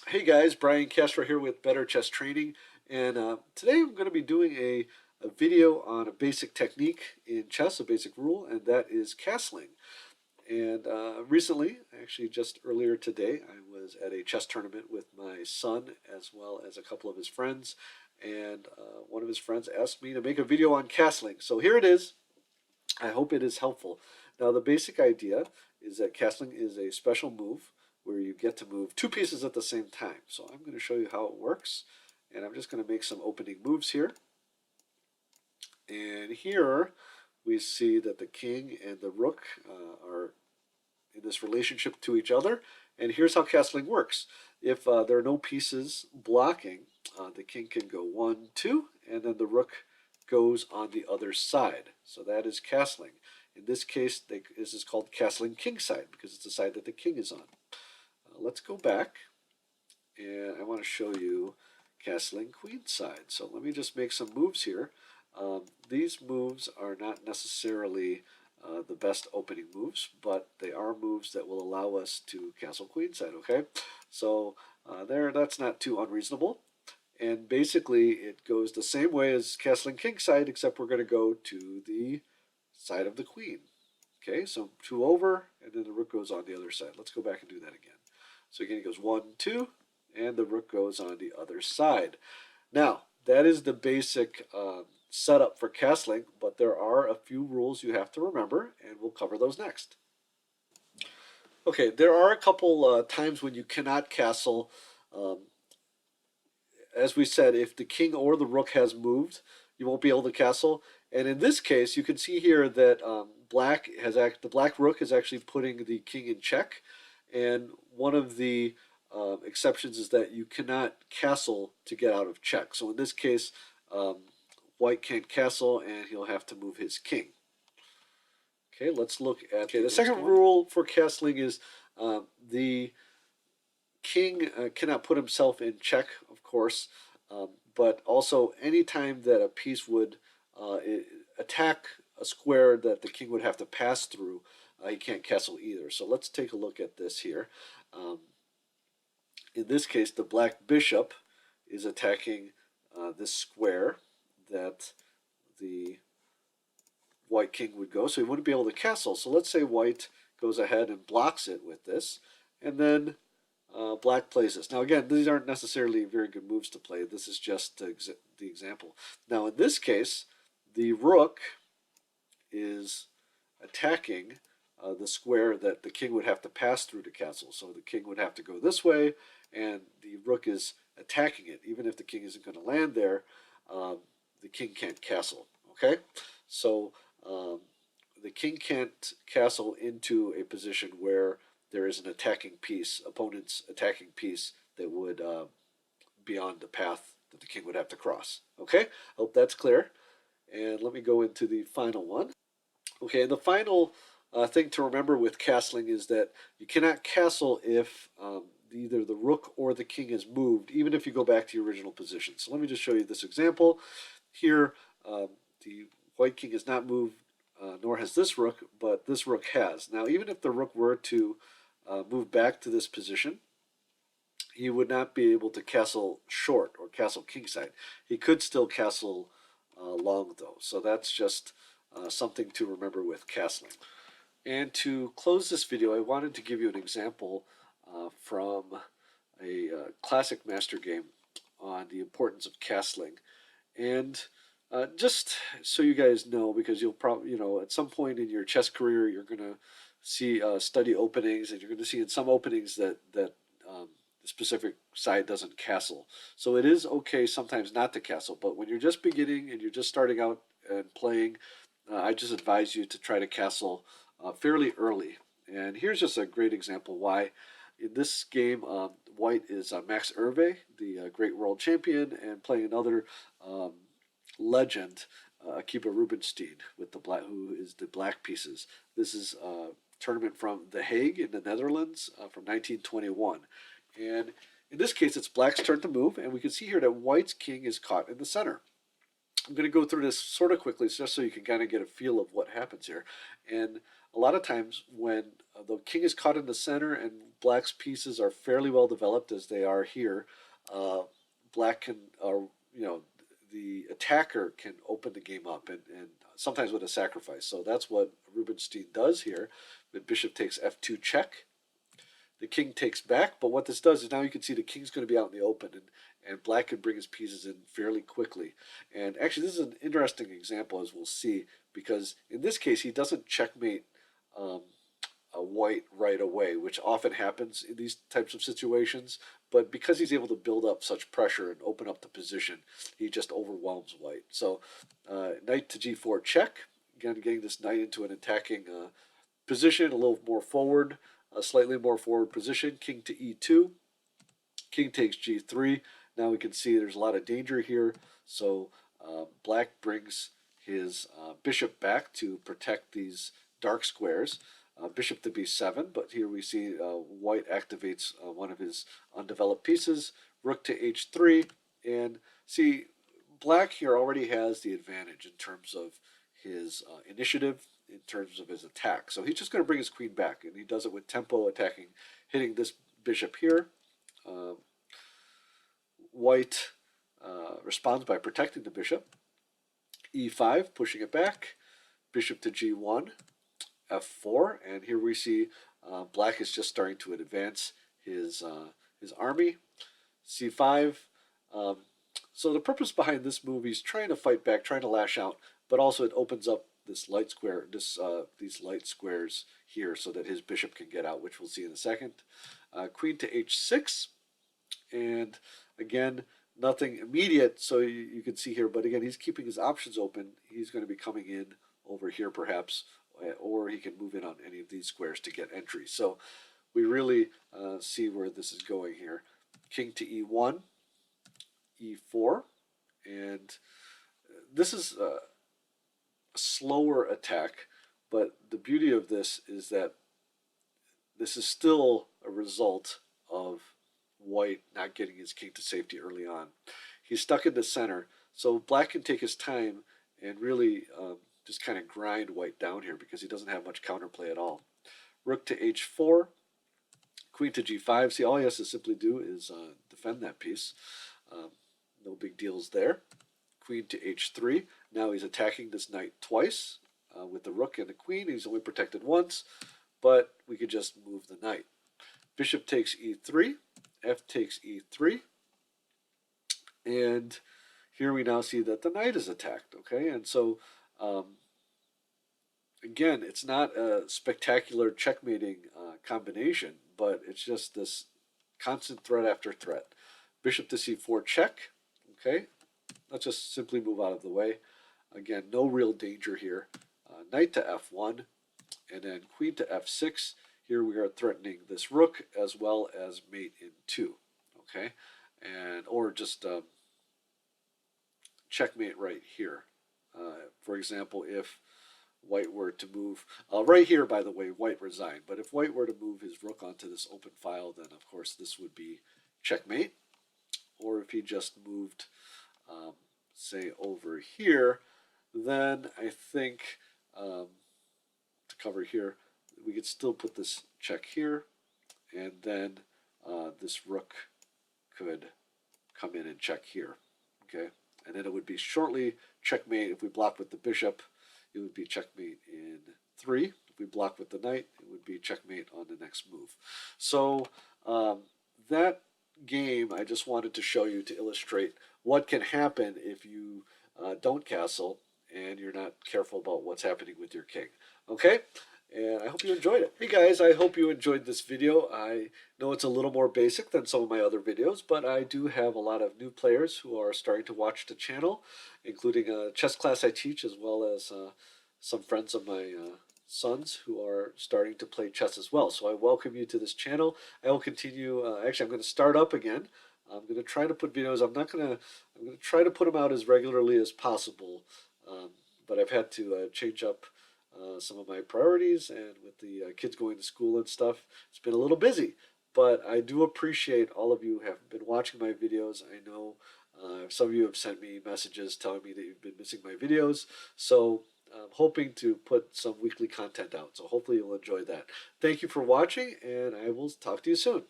Hey guys, Brian Castro here with Better Chess Training, and today I'm going to be doing a video on a basic technique in chess, a basic rule, and that is castling. And recently, actually just earlier today, I was at a chess tournament with my son as well as a couple of his friends, and one of his friends asked me to make a video on castling. So here it is. I hope it is helpful. Now, the basic idea is that castling is a special move where you get to move two pieces at the same time. So I'm going to show you how it works, and I'm just going to make some opening moves here. And here we see that the king and the rook are in this relationship to each other. And here's how castling works. If there are no pieces blocking, the king can go 1, 2, and then the rook goes on the other side. So that is castling. In this case, this is called castling kingside because it's the side that the king is on. Let's go back, and I want to show you castling queenside. So let me just make some moves here. These moves are not necessarily the best opening moves, but they are moves that will allow us to castle queenside, okay? So that's not too unreasonable. And basically, it goes the same way as castling kingside, except we're going to go to the side of the queen. Okay, so 2 over, and then the rook goes on the other side. Let's go back and do that again. So again, it goes 1, 2, and the rook goes on the other side. Now, that is the basic setup for castling, but there are a few rules you have to remember, and we'll cover those next. Okay, there are a couple times when you cannot castle. As we said, if the king or the rook has moved, you won't be able to castle. And in this case, you can see here that the black rook is actually putting the king in check. And one of the exceptions is that you cannot castle to get out of check. So in this case, white can't castle, and he'll have to move his king. Okay, let's look at the second rule for castling is the king cannot put himself in check, of course, but also anytime that a piece would attack a square that the king would have to pass through, he can't castle either. So let's take a look at this here. In this case, the black bishop is attacking this square that the white king would go, so he wouldn't be able to castle. So let's say white goes ahead and blocks it with this, and then black plays this. Now again, these aren't necessarily very good moves to play. This is just the example. Now in this case, the rook is attacking the square that the king would have to pass through to castle. So the king would have to go this way, and the rook is attacking it. Even if the king isn't going to land there, the king can't castle. Okay, so the king can't castle into a position where there is an attacking piece, opponent's attacking piece that would be on the path that the king would have to cross. Okay, hope that's clear. And let me go into the final one. Okay, and the final thing to remember with castling is that you cannot castle if either the rook or the king is moved, even if you go back to your original position. So let me just show you this example. Here, the white king is not moved, nor has this rook, but this rook has. Now, even if the rook were to move back to this position, he would not be able to castle short or castle kingside. He could still castle long, though. So that's just something to remember with castling. And to close this video, I wanted to give you an example from a classic master game on the importance of castling. And just so you guys know, because you'll probably, at some point in your chess career, you're going to see study openings, and you're going to see in some openings that the specific side doesn't castle. So it is okay sometimes not to castle, but when you're just beginning and you're just starting out and playing, I just advise you to try to castle fairly early. And here's just a great example why. In this game, white is Max Hervé, the great world champion, and playing another legend, Akiba Rubinstein, with the black, who is the black pieces. This is a tournament from The Hague in the Netherlands from 1921. And in this case, it's black's turn to move, and we can see here that white's king is caught in the center. I'm going to go through this sort of quickly just so you can kind of get a feel of what happens here. And a lot of times when the king is caught in the center and Black's pieces are fairly well developed as they are here. Black can, the attacker can open the game up, and sometimes with a sacrifice. So that's what Rubinstein does here. The bishop takes f2 check. The king takes back, but what this does is now you can see the king's going to be out in the open, and black can bring his pieces in fairly quickly. And actually, this is an interesting example, as we'll see, because in this case, he doesn't checkmate a white right away, which often happens in these types of situations. But because he's able to build up such pressure and open up the position, he just overwhelms white. So knight to g4 check, again getting this knight into an attacking position, a little more forward, a slightly more forward position. King to e2, king takes g3. Now we can see there's a lot of danger here. So black brings his bishop back to protect these dark squares. Bishop to b7, but here we see white activates one of his undeveloped pieces. Rook to h3, and see, black here already has the advantage in terms of his initiative, in terms of his attack. So he's just going to bring his queen back, and he does it with tempo, attacking, hitting this bishop here. White responds by protecting the bishop. e5, pushing it back. Bishop to g1. f4, and here we see black is just starting to advance his army. c5. So the purpose behind this move, he's trying to fight back, trying to lash out, but also it opens up this light square, these light squares here, so that his bishop can get out, which we'll see in a second. Queen to h6, and again, nothing immediate, so you can see here, but again, he's keeping his options open. He's going to be coming in over here perhaps, or he can move in on any of these squares to get entry. So we really see where this is going here. King to e1, e4, and this is a slower attack, but the beauty of this is that this is still a result of white not getting his king to safety early on. He's stuck in the center, so black can take his time and really just kind of grind white down here because he doesn't have much counterplay at all. Rook to h4, queen to g5. See, all he has to simply do is defend that piece. No big deals there. Queen to h3. Now he's attacking this knight twice with the rook and the queen. He's only protected once, but we could just move the knight. Bishop takes e3, f takes e3, and here we now see that the knight is attacked, okay? And so again, it's not a spectacular checkmating combination, but it's just this constant threat after threat. Bishop to c4 check, okay? Let's just simply move out of the way. Again, no real danger here. Knight to f1, and then queen to f6. Here we are threatening this rook as well as mate in 2, okay? And or just checkmate right here. For example, if white were to move, right here, by the way, white resigned, but if white were to move his rook onto this open file, then of course this would be checkmate. Or if he just moved, say, over here, then I think, to cover here, we could still put this check here, and then this rook could come in and check here, okay? And then it would be shortly checkmate. If we block with the bishop, it would be checkmate in 3. If we block with the knight, it would be checkmate on the next move. So that game, I just wanted to show you to illustrate what can happen if you don't castle and you're not careful about what's happening with your king. Okay? And I hope you enjoyed it. Hey guys, I hope you enjoyed this video. I know it's a little more basic than some of my other videos, but I do have a lot of new players who are starting to watch the channel, including a chess class I teach, as well as some friends of my sons who are starting to play chess as well. So I welcome you to this channel. I will continue, actually I'm going to start up again. I'm going to try to put videos, I'm going to try to put them out as regularly as possible, but I've had to change up some of my priorities, and with the kids going to school and stuff, it's been a little busy. But I do appreciate all of you who have been watching my videos. I know some of you have sent me messages telling me that you've been missing my videos. So I'm hoping to put some weekly content out. So hopefully you'll enjoy that. Thank you for watching, and I will talk to you soon.